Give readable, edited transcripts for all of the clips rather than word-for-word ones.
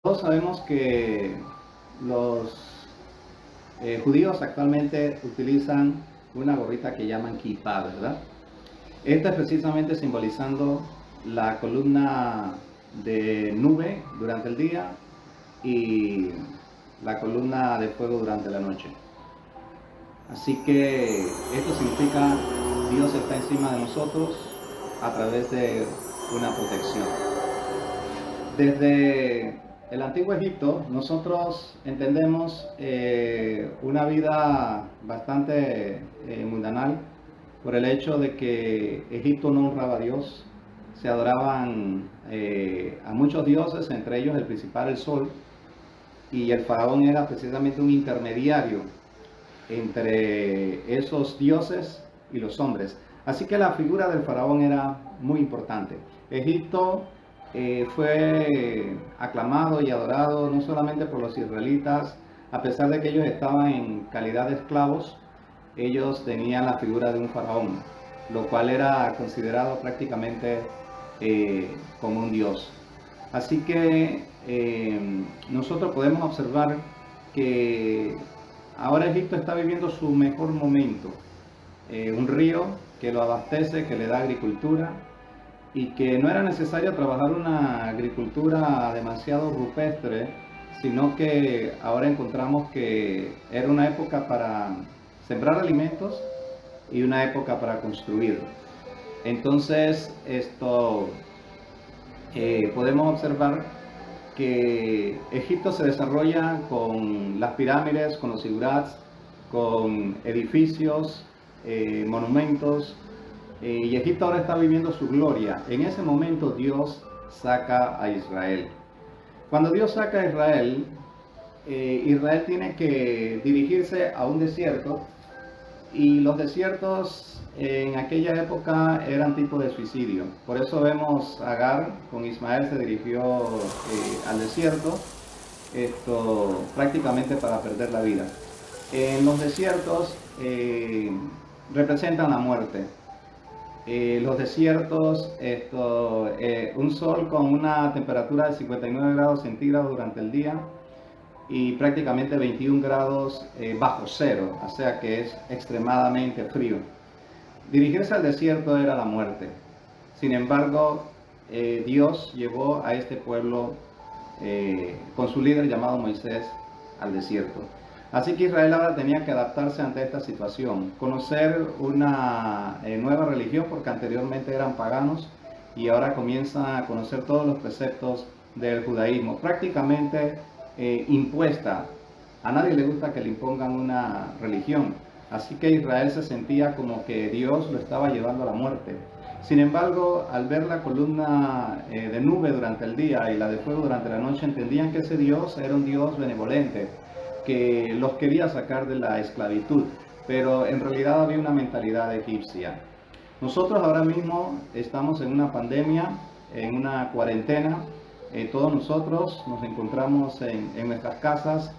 Todos sabemos que los judíos actualmente utilizan una gorrita que llaman kippah, ¿verdad? Esta es precisamente simbolizando la columna de nube durante el día y la columna de fuego durante la noche. Así que esto significa Dios está encima de nosotros a través de una protección. Desde el antiguo Egipto nosotros entendemos una vida bastante mundanal por el hecho de que Egipto no honraba a Dios, se adoraban a muchos dioses, entre ellos el principal el sol, y el faraón era precisamente un intermediario entre esos dioses y los hombres. Así que la figura del faraón era muy importante. Egipto fue aclamado y adorado no solamente por los israelitas, a pesar de que ellos estaban en calidad de esclavos, ellos tenían la figura de un faraón, lo cual era considerado prácticamente como un dios. Así que nosotros podemos observar que ahora Egipto está viviendo su mejor momento. Un río que lo abastece, que le da agricultura, y que no era necesario trabajar una agricultura demasiado rupestre, sino que ahora encontramos que era una época para sembrar alimentos y una época para construir. Entonces, podemos observar que Egipto se desarrolla con las pirámides, con los zigurats, con edificios, monumentos, y Egipto ahora está viviendo su gloria. En ese momento Dios saca a Israel. Cuando Dios saca a Israel, Israel tiene que dirigirse a un desierto, y los desiertos en aquella época eran tipo de suicidio. Por eso vemos a Agar con Ismael se dirigió al desierto, prácticamente para perder la vida. En los desiertos representan la muerte. Los desiertos, un sol con una temperatura de 59 grados centígrados durante el día y prácticamente 21 grados bajo cero, o sea que es extremadamente frío. Dirigirse al desierto era la muerte. Sin embargo, Dios llevó a este pueblo con su líder llamado Moisés al desierto. Así que Israel ahora tenía que adaptarse ante esta situación, conocer una nueva religión, porque anteriormente eran paganos y ahora comienzan a conocer todos los preceptos del judaísmo, prácticamente impuesta. A nadie le gusta que le impongan una religión, así que Israel se sentía como que Dios lo estaba llevando a la muerte. Sin embargo, al ver la columna de nube durante el día y la de fuego durante la noche, entendían que ese Dios era un Dios benevolente, que los quería sacar de la esclavitud, pero en realidad había una mentalidad egipcia. Nosotros ahora mismo estamos en una pandemia, en una cuarentena, todos nosotros nos encontramos en nuestras casas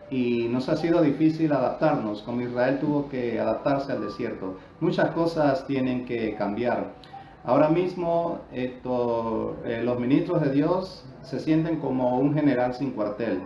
y nos ha sido difícil adaptarnos, como Israel tuvo que adaptarse al desierto. Muchas cosas tienen que cambiar. Ahora mismo los ministros de Dios se sienten como un general sin cuartel,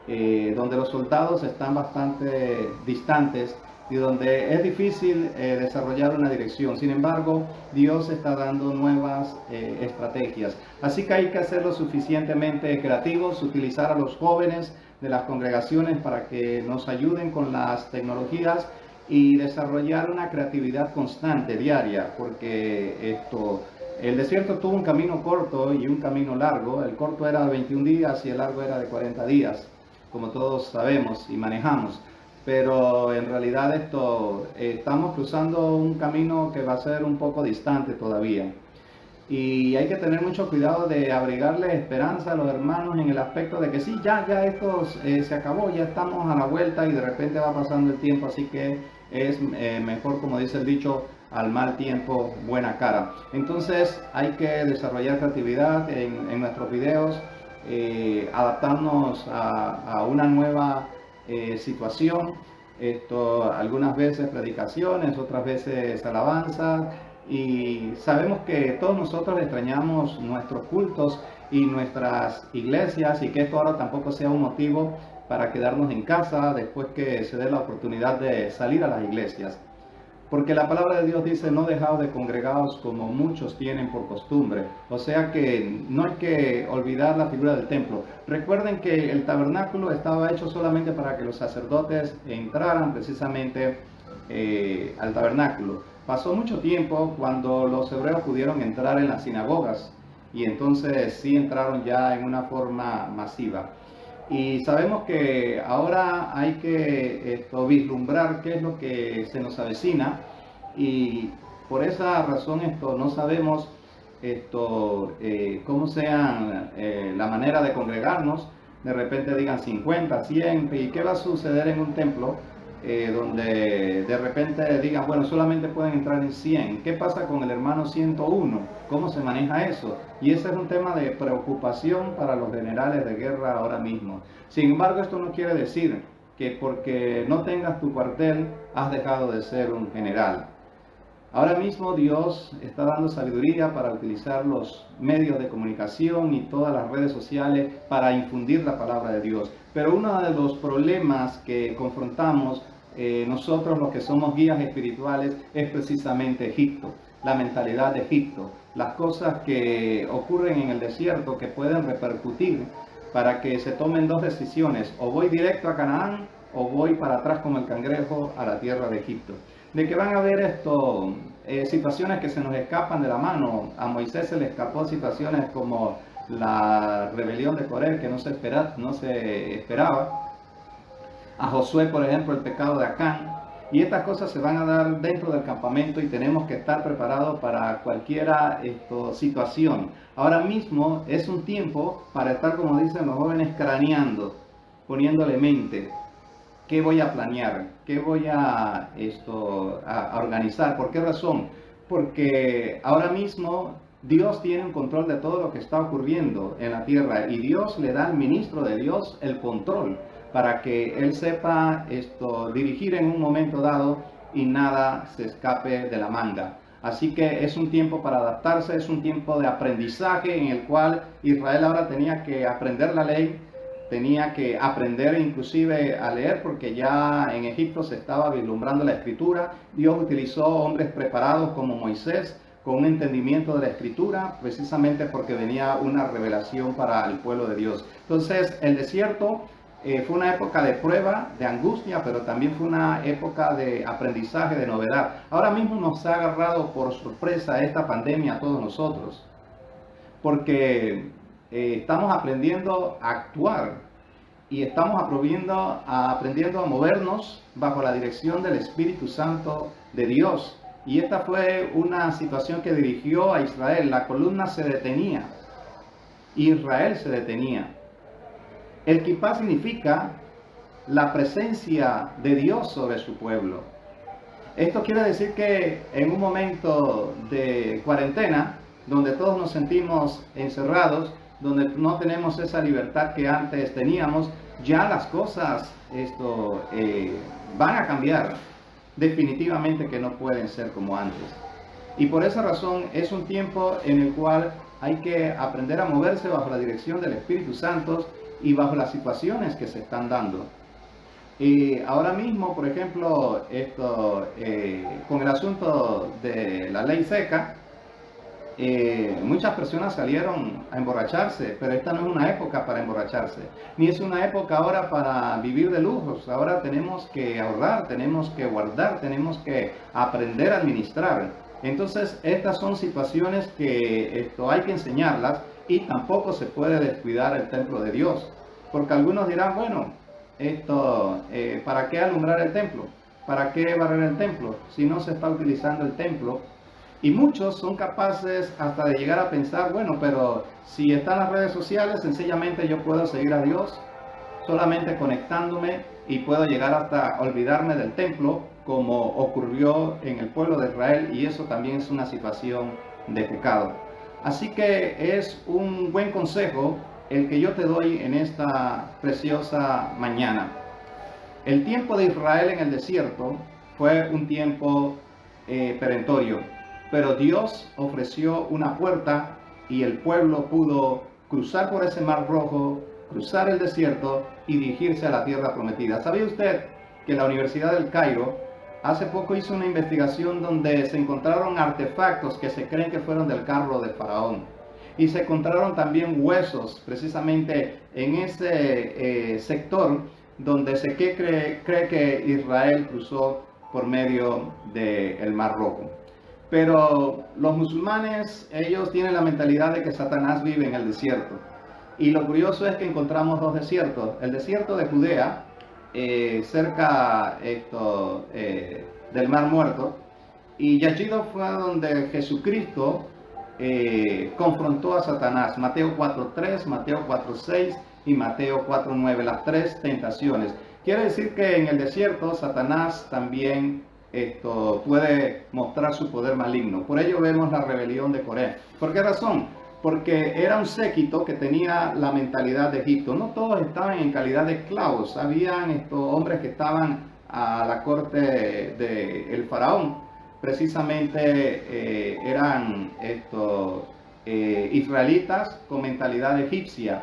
donde los soldados están bastante distantes y donde es difícil desarrollar una dirección. Sin embargo, Dios está dando nuevas estrategias. Así que hay que ser lo suficientemente creativos, utilizar a los jóvenes de las congregaciones para que nos ayuden con las tecnologías y desarrollar una creatividad constante, diaria, porque el desierto tuvo un camino corto y un camino largo. El corto era de 21 días y el largo era de 40 días, como todos sabemos y manejamos. Pero en realidad estamos cruzando un camino que va a ser un poco distante todavía. Y hay que tener mucho cuidado de abrigarle esperanza a los hermanos en el aspecto de que sí, ya esto se acabó, ya estamos a la vuelta y de repente va pasando el tiempo, así que es mejor, como dice el dicho, al mal tiempo buena cara. Entonces hay que desarrollar creatividad en nuestros videos, adaptarnos a una nueva situación. Algunas veces predicaciones, otras veces alabanzas, y sabemos que todos nosotros extrañamos nuestros cultos y nuestras iglesias, y que esto ahora tampoco sea un motivo para quedarnos en casa después que se dé la oportunidad de salir a las iglesias. Porque la palabra de Dios dice, no dejaos de congregaos como muchos tienen por costumbre. O sea que no hay que olvidar la figura del templo. Recuerden que el tabernáculo estaba hecho solamente para que los sacerdotes entraran precisamente al tabernáculo. Pasó mucho tiempo cuando los hebreos pudieron entrar en las sinagogas y entonces sí entraron ya en una forma masiva. Y sabemos que ahora hay que vislumbrar qué es lo que se nos avecina, y por esa razón no sabemos cómo sea la manera de congregarnos. De repente digan 50, 100, ¿y qué va a suceder en un templo donde de repente digan, bueno, solamente pueden entrar en 100? ¿Qué pasa con el hermano 101? ¿Cómo se maneja eso? Y ese es un tema de preocupación para los generales de guerra ahora mismo. Sin embargo, esto no quiere decir que porque no tengas tu cuartel has dejado de ser un general. Ahora mismo Dios está dando sabiduría para utilizar los medios de comunicación y todas las redes sociales para infundir la palabra de Dios. Pero uno de los problemas que confrontamos nosotros los que somos guías espirituales es precisamente Egipto, la mentalidad de Egipto, las cosas que ocurren en el desierto que pueden repercutir para que se tomen dos decisiones: o voy directo a Canaán o voy para atrás como el cangrejo a la tierra de Egipto. De que van a haber situaciones que se nos escapan de la mano. A Moisés se le escapó situaciones como la rebelión de Coré, que no se esperaba. A Josué, por ejemplo, el pecado de Acán. Y estas cosas se van a dar dentro del campamento y tenemos que estar preparados para cualquier situación. Ahora mismo es un tiempo para estar, como dicen los jóvenes, craneando, poniéndole mente. ¿Qué voy a planear? ¿Qué voy a organizar? ¿Por qué razón? Porque ahora mismo Dios tiene un control de todo lo que está ocurriendo en la tierra, y Dios le da al ministro de Dios el control para que él sepa dirigir en un momento dado y nada se escape de la manga. Así que es un tiempo para adaptarse, es un tiempo de aprendizaje en el cual Israel ahora tenía que aprender la ley, tenía que aprender inclusive a leer, porque ya en Egipto se estaba vislumbrando la escritura. Dios utilizó hombres preparados como Moisés, con un entendimiento de la escritura, precisamente porque venía una revelación para el pueblo de Dios. Entonces el desierto fue una época de prueba, de angustia, pero también fue una época de aprendizaje, de novedad. Ahora mismo nos ha agarrado por sorpresa esta pandemia a todos nosotros, porque estamos aprendiendo a actuar y estamos aprendiendo a movernos bajo la dirección del Espíritu Santo de Dios. Y esta fue una situación que dirigió a Israel. La columna se detenía, Israel se detenía. El kippá significa la presencia de Dios sobre su pueblo. Esto quiere decir que en un momento de cuarentena, donde todos nos sentimos encerrados, donde no tenemos esa libertad que antes teníamos, ya las cosas van a cambiar. Definitivamente que no pueden ser como antes. Y por esa razón es un tiempo en el cual hay que aprender a moverse bajo la dirección del Espíritu Santo y bajo las situaciones que se están dando. Y ahora mismo, por ejemplo, con el asunto de la ley seca, muchas personas salieron a emborracharse, pero esta no es una época para emborracharse, ni es una época ahora para vivir de lujos. Ahora tenemos que ahorrar, tenemos que guardar, tenemos que aprender a administrar. Entonces estas son situaciones que hay que enseñarlas, y tampoco se puede descuidar el templo de Dios, porque algunos dirán, bueno, ¿para qué alumbrar el templo? ¿Para qué barrer el templo si no se está utilizando el templo? Y muchos son capaces hasta de llegar a pensar, bueno, pero si están las redes sociales, sencillamente yo puedo seguir a Dios solamente conectándome, y puedo llegar hasta olvidarme del templo, como ocurrió en el pueblo de Israel, y eso también es una situación de pecado. Así que es un buen consejo el que yo te doy en esta preciosa mañana. El tiempo de Israel en el desierto fue un tiempo perentorio, pero Dios ofreció una puerta y el pueblo pudo cruzar por ese mar rojo, cruzar el desierto y dirigirse a la tierra prometida. ¿Sabía usted que la Universidad del Cairo hace poco hizo una investigación donde se encontraron artefactos que se creen que fueron del carro de Faraón? Y se encontraron también huesos precisamente en ese sector donde se cree que Israel cruzó por medio del Mar Rojo. Pero los musulmanes, ellos tienen la mentalidad de que Satanás vive en el desierto. Y lo curioso es que encontramos dos desiertos. El desierto de Judea, cerca del Mar Muerto, y allí fue donde Jesucristo confrontó a Satanás. Mateo 4.3, Mateo 4.6 y Mateo 4.9, las tres tentaciones. Quiere decir que en el desierto Satanás también puede mostrar su poder maligno. Por ello vemos la rebelión de Coré. ¿Por qué razón? Porque era un séquito que tenía la mentalidad de Egipto. No todos estaban en calidad de esclavos. Habían hombres que estaban a la corte del faraón. Precisamente eran israelitas con mentalidad egipcia,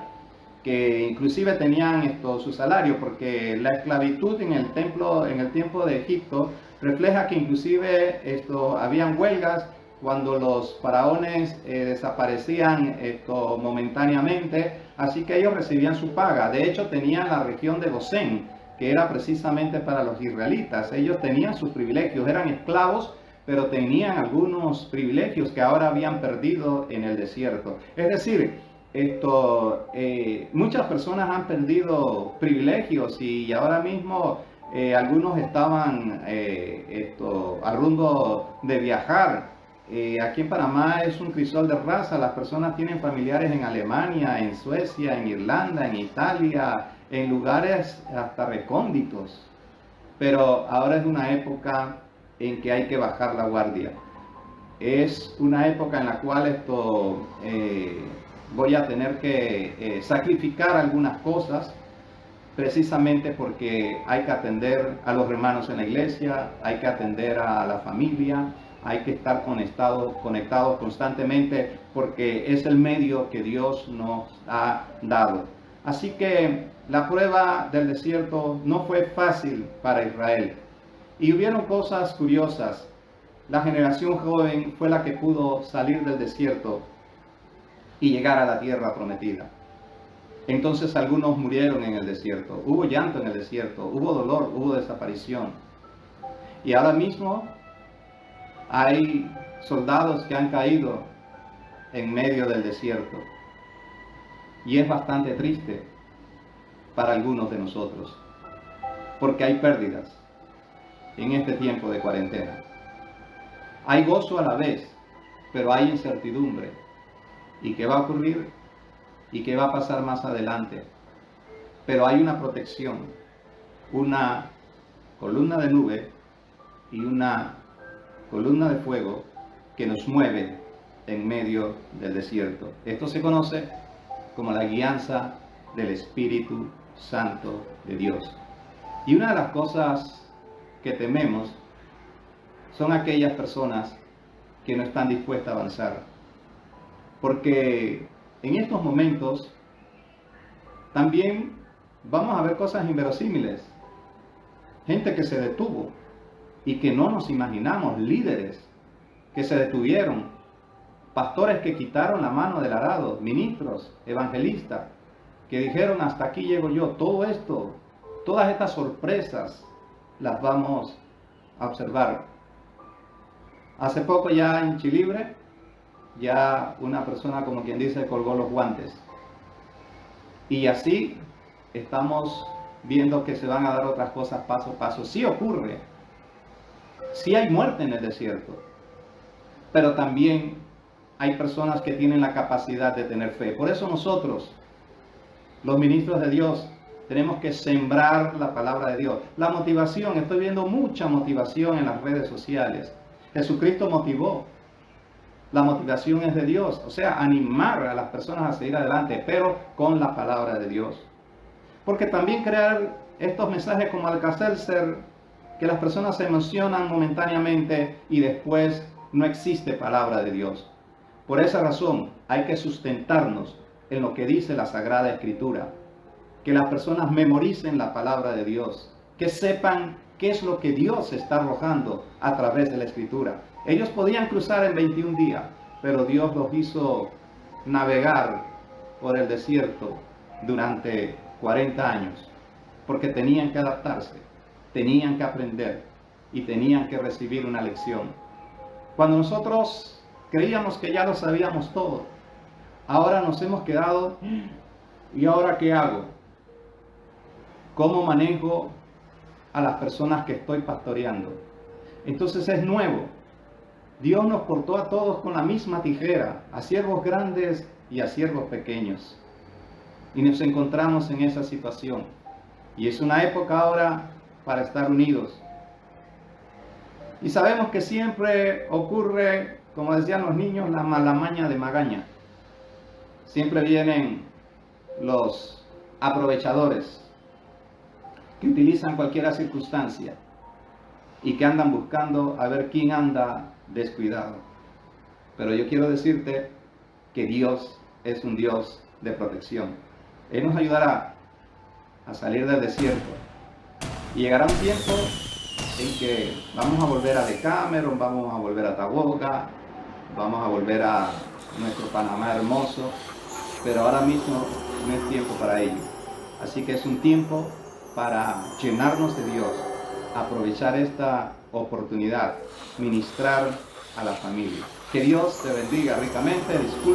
que inclusive tenían su salario, porque la esclavitud en el tiempo de Egipto refleja que inclusive habían huelgas cuando los faraones desaparecían momentáneamente, así que ellos recibían su paga. De hecho, tenían la región de Gosén, que era precisamente para los israelitas. Ellos tenían sus privilegios, eran esclavos, pero tenían algunos privilegios que ahora habían perdido en el desierto. Es decir, muchas personas han perdido privilegios y ahora mismo algunos estaban a rumbo de viajar. Aquí en Panamá es un crisol de raza. Las personas tienen familiares en Alemania, en Suecia, en Irlanda, en Italia, en lugares hasta recónditos. Pero ahora es una época en que hay que bajar la guardia. Es una época en la cual voy a tener que sacrificar algunas cosas, precisamente porque hay que atender a los hermanos en la iglesia, hay que atender a la familia, hay que estar conectados constantemente, porque es el medio que Dios nos ha dado. Así que la prueba del desierto no fue fácil para Israel. Y hubieron cosas curiosas. La generación joven fue la que pudo salir del desierto y llegar a la tierra prometida. Entonces algunos murieron en el desierto. Hubo llanto en el desierto, hubo dolor, hubo desaparición. Y ahora mismo hay soldados que han caído en medio del desierto. Y es bastante triste para algunos de nosotros, porque hay pérdidas en este tiempo de cuarentena. Hay gozo a la vez, pero hay incertidumbre. ¿Y qué va a ocurrir? ¿Y qué va a pasar más adelante? Pero hay una protección, una columna de nube y una columna de fuego que nos mueve en medio del desierto. Esto se conoce como la guianza del Espíritu Santo de Dios. Y una de las cosas que tememos son aquellas personas que no están dispuestas a avanzar. Porque en estos momentos también vamos a ver cosas inverosímiles. Gente que se detuvo y que no nos imaginamos, líderes que se detuvieron, pastores que quitaron la mano del arado, ministros, evangelistas, que dijeron: hasta aquí llego yo. Todo esto, todas estas sorpresas las vamos a observar. Hace poco ya en Chilibre, ya una persona, como quien dice, colgó los guantes. Y así estamos viendo que se van a dar otras cosas paso a paso. Sí ocurre, sí hay muerte en el desierto, pero también hay personas que tienen la capacidad de tener fe. Por eso nosotros, los ministros de Dios, tenemos que sembrar la palabra de Dios. La motivación, estoy viendo mucha motivación en las redes sociales. Jesucristo motivó. La motivación es de Dios, o sea, animar a las personas a seguir adelante, pero con la palabra de Dios. Porque también crear estos mensajes como Alka-Seltzer, que las personas se emocionan momentáneamente y después no existe palabra de Dios. Por esa razón hay que sustentarnos en lo que dice la Sagrada Escritura, que las personas memoricen la palabra de Dios, que sepan qué es lo que Dios está arrojando a través de la Escritura. Ellos podían cruzar en 21 días, pero Dios los hizo navegar por el desierto durante 40 años, porque tenían que adaptarse, tenían que aprender y tenían que recibir una lección. Cuando nosotros creíamos que ya lo sabíamos todo, ahora nos hemos quedado, ¿y ahora qué hago? ¿Cómo manejo a las personas que estoy pastoreando? Entonces es nuevo. Dios nos cortó a todos con la misma tijera, a siervos grandes y a siervos pequeños. Y nos encontramos en esa situación. Y es una época ahora para estar unidos. Y sabemos que siempre ocurre, como decían los niños, la mala maña de magaña. Siempre vienen los aprovechadores que utilizan cualquier circunstancia y que andan buscando a ver quién anda descuidado. Pero yo quiero decirte que Dios es un Dios de protección. Él nos ayudará a salir del desierto. Y llegará un tiempo en que vamos a volver a Decameron, vamos a volver a Taboga, vamos a volver a nuestro Panamá hermoso, pero ahora mismo no es tiempo para ello. Así que es un tiempo para llenarnos de Dios, aprovechar esta oportunidad, ministrar a la familia. Que Dios te bendiga ricamente. Disculpe.